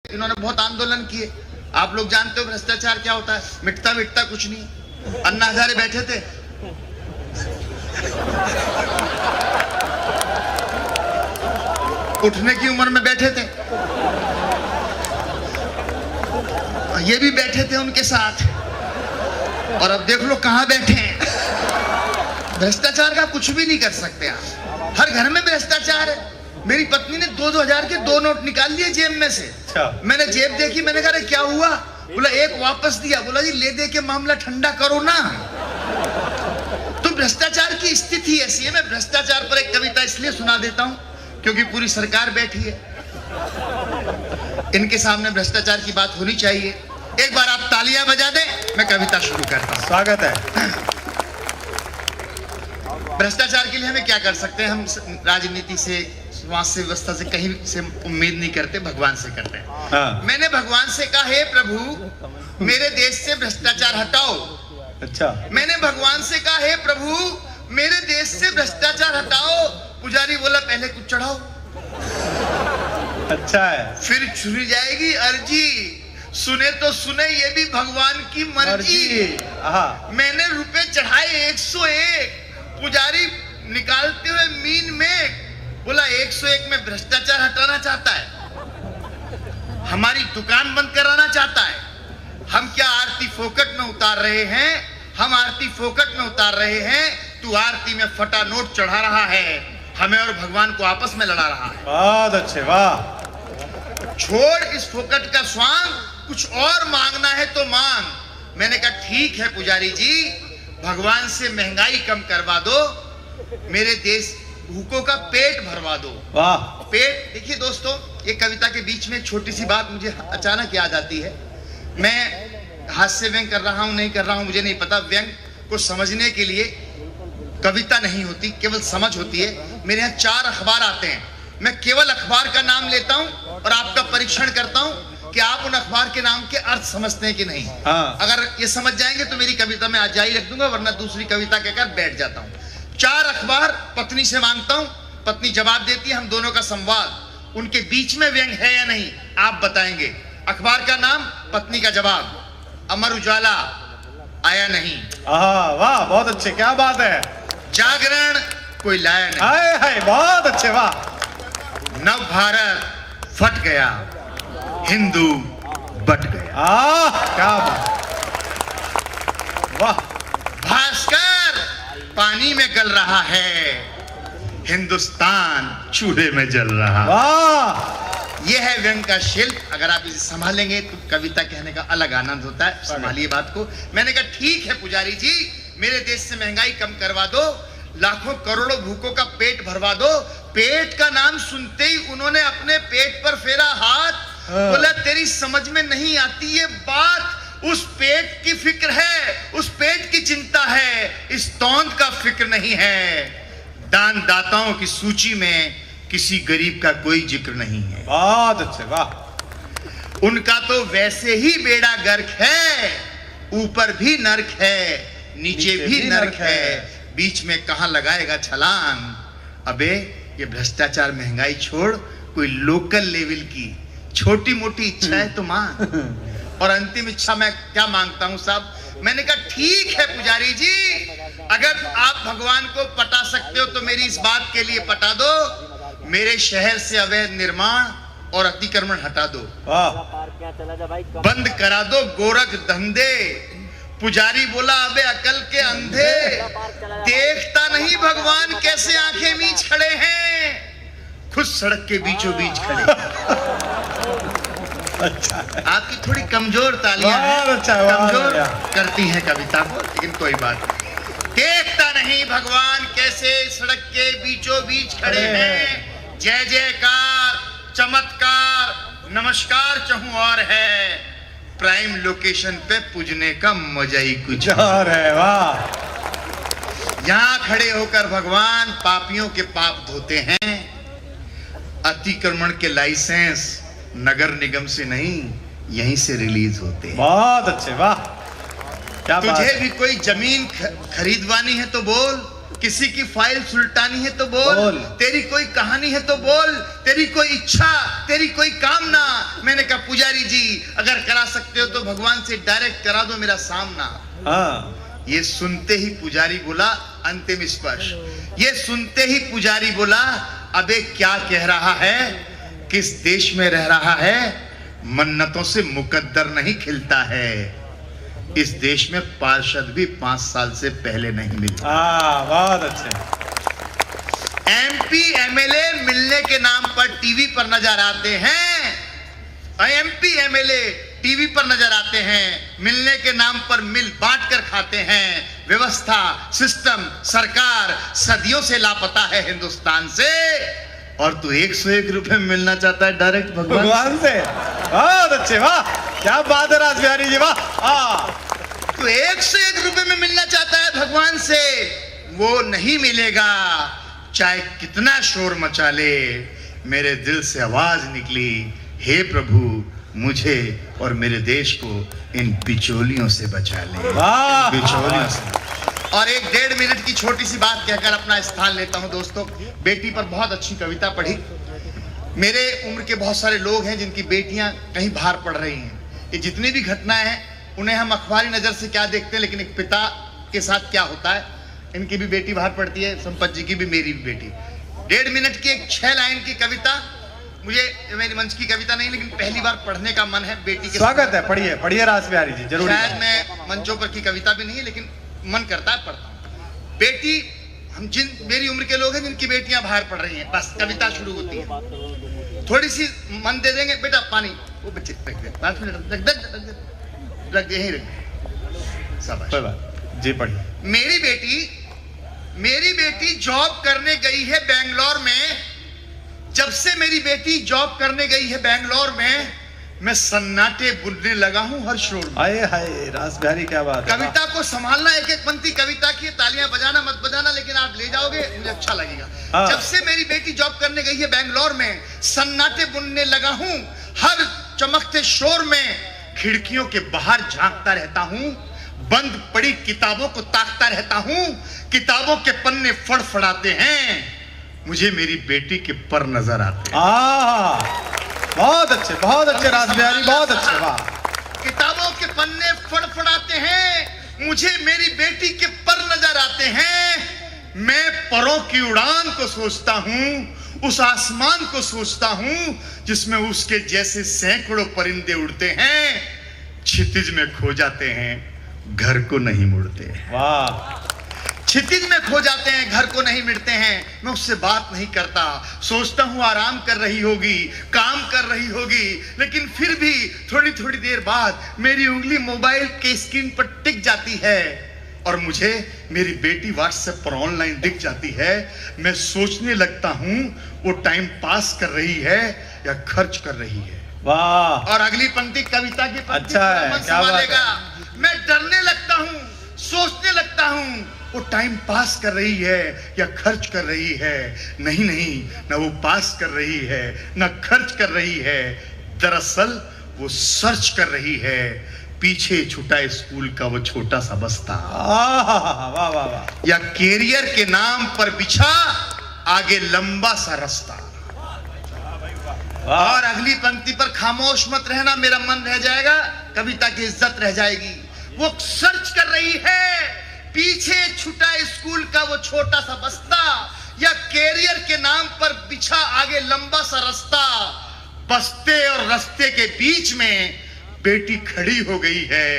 इन्होंने बहुत आंदोलन किए। आप लोग जानते हो भ्रष्टाचार क्या होता है, मिटता मिटता कुछ नहीं। अन्ना हजारे बैठे थे, उठने की उम्र में बैठे थे, ये भी बैठे थे उनके साथ, और अब देख लो कहां बैठे हैं। भ्रष्टाचार का कुछ भी नहीं कर सकते आप, हर घर में भ्रष्टाचार है। मेरी पत्नी ने 2,000 के 2 नोट निकाल लिए जेब में से। मैंने जेब देखी, मैंने कहा क्या हुआ? बोला एक वापस दिया। बोला जी ले दे के मामला ठंडा करो ना। तो भ्रष्टाचार की स्थिति ऐसी है। मैं भ्रष्टाचार पर एक कविता इसलिए सुना देता हूं क्योंकि पूरी सरकार बैठी है, इनके सामने भ्रष्टाचार की बात होनी चाहिए। एक बार आप तालियां बजा दें, मैं कविता शुरू करता हूं। स्वागत है। भ्रष्टाचार के लिए हमें क्या कर सकते हैं? हम राजनीति से, समाज से, व्यवस्था से कहीं से उम्मीद नहीं करते, भगवान से करते हैं। हाँ। मैंने भगवान से कहा, हे प्रभु मेरे देश से भ्रष्टाचार हटाओ। अच्छा। मैंने भगवान से कहा, हे प्रभु मेरे देश से भ्रष्टाचार हटाओ। पुजारी बोला पहले कुछ चढ़ाओ। अच्छा है। फिर छुरी जाएगी अर्जी, सुने तो सुने ये भी भगवान की मर्जी। मैंने रुपए चढ़ाए 101। पुजारी निकालते हुए मीन में बोला 101 में भ्रष्टाचार हटाना चाहता है, हमारी दुकान बंद कराना चाहता है। हम क्या आरती फोकट में उतार रहे हैं? हम आरती फोकट में उतार रहे हैं, तू आरती में फटा नोट चढ़ा रहा है, हमें और भगवान को आपस में लड़ा रहा है। बहुत अच्छे, वाह। छोड़ इस फोकट का स्वांग, कुछ और मांगना है तो मांग। मैंने कहा ठीक है पुजारी जी, भगवान से महंगाई कम करवा दो, मेरे देश भूखों का पेट भरवा दो। वाह। पेट, देखिए दोस्तों, ये कविता के बीच में छोटी सी बात मुझे अचानक याद आती है। मैं हास्य व्यंग कर रहा हूं नहीं कर रहा हूं मुझे नहीं पता। व्यंग को समझने के लिए कविता नहीं होती, केवल समझ होती है। मेरे यहाँ 4 अखबार आते हैं, मैं केवल अखबार का नाम लेता हूं और आपका परीक्षण करता हूं कि आप उन अखबार के नाम के अर्थ समझते हैं कि नहीं। हाँ। अगर ये समझ जाएंगे तो मेरी कविता में आज जारी रख दूंगा, वरना दूसरी कविता कहकर बैठ जाता हूं। 4 अखबार पत्नी से मांगता हूं, पत्नी जवाब देती है, हम दोनों का संवाद। उनके बीच में व्यंग है या नहीं आप बताएंगे। अखबार का नाम, पत्नी का जवाब। अमर उजाला आया नहीं। वाह, बहुत अच्छे, क्या बात है। जागरण कोई लाया नहीं। हाय हाय, बहुत अच्छे, वाह। नव भारत फट गया, हिंदू बट गया। क्या बात, वाह। भास्कर पानी में गल रहा है, हिंदुस्तान चूल्हे में जल रहा। वाह। यह है व्यंग का शिल्प। अगर आप इसे संभालेंगे तो कविता कहने का अलग आनंद होता है। संभालिए बात को। मैंने कहा ठीक है पुजारी जी, मेरे देश से महंगाई कम करवा दो, लाखों करोड़ों भूखों का पेट भरवा दो। पेट का नाम सुनते ही उन्होंने अपने पेट पर फेरा हाथ। बोला तेरी समझ में नहीं आती ये बात, उस पेट की फिक्र है, उस पेट की चिंता है, इस तौंद का फिक्र नहीं है। दान दाताओं की सूची में किसी गरीब का कोई जिक्र नहीं है। बहुत अच्छे, वाह। उनका तो वैसे ही बेड़ा गर्क है, ऊपर भी नर्क है, नीचे भी नर्क है, बीच में कहां लगाएगा छलांग। अबे ये भ्रष्टाचार महंगाई छोड़, कोई लोकल लेवल की छोटी मोटी इच्छा है तो मांग। और अंतिम इच्छा मैं क्या मांगता हूं साहब? मैंने कहा ठीक है पुजारी जी, अगर आप भगवान को पटा सकते हो तो मेरी इस बात के लिए पटा दो, मेरे शहर से अवैध निर्माण और अतिक्रमण हटा दो, बंद करा दो गोरख धंधे। पुजारी बोला अबे अकल के अंधे, देखता नहीं भगवान कैसे आंखें मीच खड़े हैं, खुद सड़क के बीचों बीच खड़े। अच्छा। आपकी थोड़ी कमजोर तालियां हैं, अच्छा, कमजोर करती हैं कविता को, लेकिन कोई बात नहीं। देखता नहीं भगवान कैसे सड़क के बीचों बीच खड़े हैं, जय जयकार चमत्कार नमस्कार चहूं और है, प्राइम लोकेशन पे पूजने का मजा ही कुछ और है। वाह। यहां खड़े होकर भगवान पापियों के पाप धोते हैं। अतिक्रमण के लाइसेंस नगर निगम से नहीं, यहीं से रिलीज होते हैं। बहुत अच्छे, वाह। क्या तुझे भी कोई जमीन खरीदवानी है तो बोल, किसी की फाइल सुलटानी है तो बोल, तेरी कोई कहानी है तो बोल, तेरी कोई इच्छा, तेरी कोई कामना। मैंने कहा पुजारी जी अगर करा सकते हो तो भगवान से डायरेक्ट करा दो मेरा सामना। हाँ ये सुनते ही पुजारी बोला, अंतिम स्पर्श, ये सुनते ही पुजारी बोला अबे क्या कह रहा है, किस देश में रह रहा है, मन्नतों से मुकद्दर नहीं खिलता है। इस देश में पार्षद भी 5 साल से पहले नहीं मिले। बहुत अच्छे। एमपी एमएलए मिलने के नाम पर टीवी पर नजर आते हैं, एमपी एमएलए टीवी पर नजर आते हैं, मिलने के नाम पर मिल बांट कर खाते हैं। व्यवस्था, सिस्टम, सरकार सदियों से लापता है हिंदुस्तान से, और तू 101 रुपए में मिलना चाहता है डायरेक्ट भगवान से। बहुत अच्छे, वाह क्या बात है रासबिहारी जी, वाह। तू 101 रुपए में मिलना चाहता है भगवान से, वो नहीं मिलेगा चाहे कितना शोर मचा ले। मेरे दिल से आवाज निकली, हे प्रभु मुझे और मेरे देश को इन बिचौलियों से बचा ले, बिचौलियों से। और 1-1.5 मिनट की छोटी सी बात कहकर अपना स्थान लेता हूं। दोस्तों, बेटी पर बहुत अच्छी कविता पढ़ी। मेरे उम्र के बहुत सारे लोग हैं जिनकी बेटियां कहीं बाहर पढ़ रही हैं। ये जितनी भी घटनाएं हैं उन्हें हम अखबारी नजर से क्या देखते हैं, लेकिन एक पिता के साथ क्या होता है। इनकी भी बेटी बाहर पढ़ती है, संपत जी की भी, मेरी भी बेटी। 1.5 मिनट की एक 6 लाइन की कविता, मुझे मेरी मंच की कविता नहीं लेकिन पहली बार पढ़ने का मन है बेटी के। स्वागत है, पढ़िए पढ़िए रासबिहारी जी, जरूर। शायद मैं मंचों पर की कविता भी नहीं है लेकिन मन करता है पढ़ता हूं। बेटी, हम मेरी उम्र के लोग हैं जिनकी बेटियां बाहर पढ़ रही हैं, बस कविता शुरू होती है। थोड़ी सी मन दे देंगे, बेटा पानी, वो बच्चे रख दे, 5 मिनट रख दे, यहीं रख दे, शाबाश जी। पढ़िए। मेरी बेटी जॉब करने गई है बेंगलोर में। जब से मेरी बेटी जॉब करने गई है बेंगलोर में, मैं सन्नाटे बुनने लगा हूं हर शोर में। हाय हाय रासबिहारी, क्या बात है। कविता को संभालना, एक एक पंक्ति कविता की, तालियां बजाना मत बजाना, लेकिन आप ले जाओगे मुझे अच्छा लगेगा। जब से मेरी बेटी जॉब करने गई है बेंगलोर में, सन्नाटे बुनने लगा हूं हर चमकते शोर में। खिड़कियों के बाहर झांकता रहता हूं, बंद पड़ी किताबों को ताकता रहता हूं। किताबों के पन्ने फड़फड़ाते हैं, मुझे मेरी बेटी के पर नजर आते हैं। बहुत अच्छे रासबिहारी, बहुत अच्छे, वाह। किताबों के पन्ने फड़फड़ाते हैं, मुझे मेरी बेटी के पर नजर आते हैं। मैं परों की उड़ान को सोचता हूं, उस आसमान को सोचता हूं जिसमें उसके जैसे सैकड़ों परिंदे उड़ते हैं, क्षितिज में खो जाते हैं, घर को नहीं मुड़ते। वाह। क्षितिज में खो जाते हैं, घर को नहीं मिलते हैं। मैं उससे बात नहीं करता, सोचता हूं आराम कर रही होगी, काम कर रही होगी, लेकिन फिर भी थोड़ी थोड़ी देर बाद मेरी उंगली मोबाइल के स्क्रीन पर टिक जाती है और मुझे मेरी बेटी व्हाट्सएप पर ऑनलाइन दिख जाती है। मैं सोचने लगता हूं वो टाइम पास कर रही है या खर्च कर रही है। वाह। और अगली पंक्ति कविता की पंक्ति, अच्छा है, क्या बात है। मैं डरने लगता हूं, सोचने लगता हूं वो टाइम पास कर रही है या खर्च कर रही है। नहीं नहीं, ना वो पास कर रही है ना खर्च कर रही है, दरअसल वो सर्च कर रही है। पीछे छूटा स्कूल का वो छोटा सा बस्ता, वाह वाह वाह, या कैरियर के नाम पर बिछा आगे लंबा सा रास्ता। और अगली पंक्ति पर खामोश मत रहना, मेरा मन रह जाएगा, कविता की इज्जत रह जाएगी। वो सर्च कर रही है, पीछे छूटा स्कूल का वो छोटा सा बस्ता, या कैरियर के नाम पर बिछा आगे लंबा सा रास्ता। बस्ते और रास्ते के बीच में बेटी खड़ी हो गई है,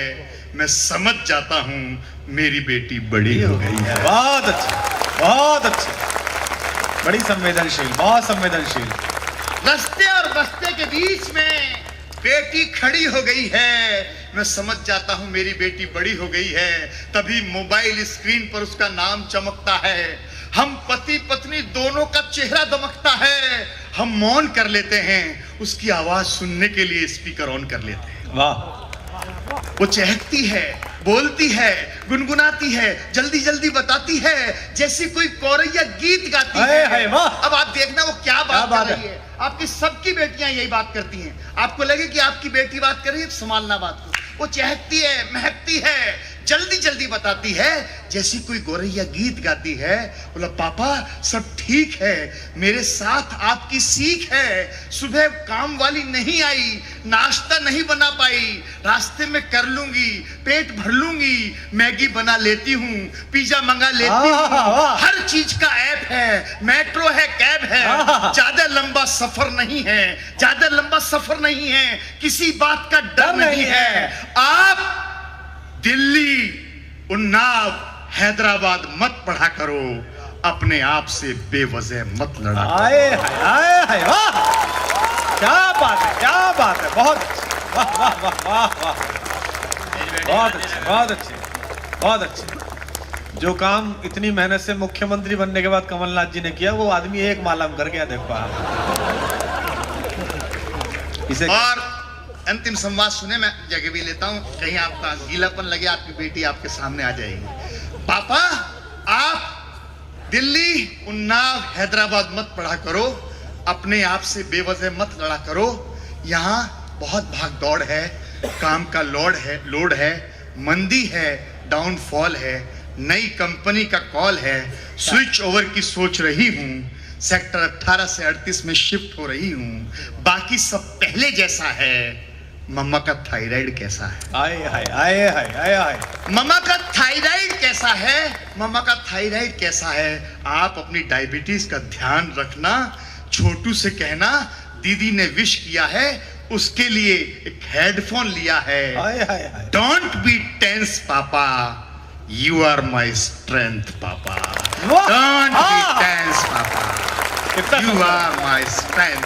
मैं समझ जाता हूं मेरी बेटी बड़ी हो गई है। बहुत अच्छे, बहुत अच्छे, बड़ी संवेदनशील, बहुत संवेदनशील। रास्ते और बस्ते के बीच में बेटी खड़ी हो गई है, मैं समझ जाता हूं मेरी बेटी बड़ी हो गई है। तभी मोबाइल स्क्रीन पर उसका नाम चमकता है, हम पति पत्नी दोनों का चेहरा दमकता है। हम मौन कर लेते हैं, उसकी आवाज सुनने के लिए स्पीकर ऑन कर लेते हैं। वाह। वो चहकती है, बोलती है, गुनगुनाती है, जल्दी जल्दी बताती है, जैसी कोई कौरैया गीत गाती है। अब आप देखना वो क्या बात कर रही है। आपकी सबकी बेटियां यही बात करती हैं। आपको लगे कि आपकी बेटी बात कर रही है, संभालना बात को। वो चहकती है, महकती है, जल्दी जल्दी बताती है, जैसी कोई गोरैया गीत गाती है। बोला पापा सब ठीक है, मेरे साथ आपकी सीख है। सुबह काम वाली नहीं आई, नाश्ता नहीं बना पाई, रास्ते में कर लूंगी, पेट भर लूंगी, मैगी बना लेती हूँ, पिज्जा मंगा लेती हूँ, हर चीज का ऐप है, मेट्रो है, कैब है, ज्यादा लंबा सफर नहीं है, ज्यादा लंबा सफर नहीं है, किसी बात का डर नहीं है। आप दिल्ली, उन्नाव, हैदराबाद मत पढ़ा करो, अपने आप से बेवजह मत लड़ा करो। आए हाय हाय वाह, क्या बात है, क्या बात है, बहुत अच्छे, वाह वाह वाह वाह वाह, बहुत अच्छे, बहुत अच्छे, बहुत अच्छे। जो काम इतनी मेहनत से मुख्यमंत्री बनने के बाद कमलनाथ जी ने किया, वो आदमी एक माला में कर गया। देखो आप इसे। और अंतिम संवाद सुने, मैं जगह भी लेता हूं, कहीं आपका गीलापन लगे, आपकी बेटी आपके सामने आ जाएगी। पापा आप दिल्ली, उन्नाव, हैदराबाद मत पढ़ा करो, अपने आप से बेवजह मत लड़ा करो। यहाँ बहुत भाग दौड़ है, काम का लोड है, मंदी है, डाउनफॉल है, नई कंपनी का कॉल है, स्विच ओवर की सोच रही हूँ, सेक्टर 18 से 38 में शिफ्ट हो रही हूँ, बाकी सब पहले जैसा है। मम्मा का थायराइड कैसा है? आए हाय आए हाय आए हाय, मम्मा का थायराइड कैसा है? मम्मा का थायराइड कैसा है? आप अपनी डायबिटीज का ध्यान रखना। छोटू से कहना दीदी ने विश किया है, उसके लिए एक हेडफोन लिया है। आए हाय हाय, डोंट बी टेंस पापा, यू आर माई स्ट्रेंथ पापा। वाह! डोंट बी हाँ! टेंस पापा, कितना यू सुंदर। Are my strength.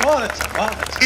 बहुत अच्छा, बहुत अच्छा।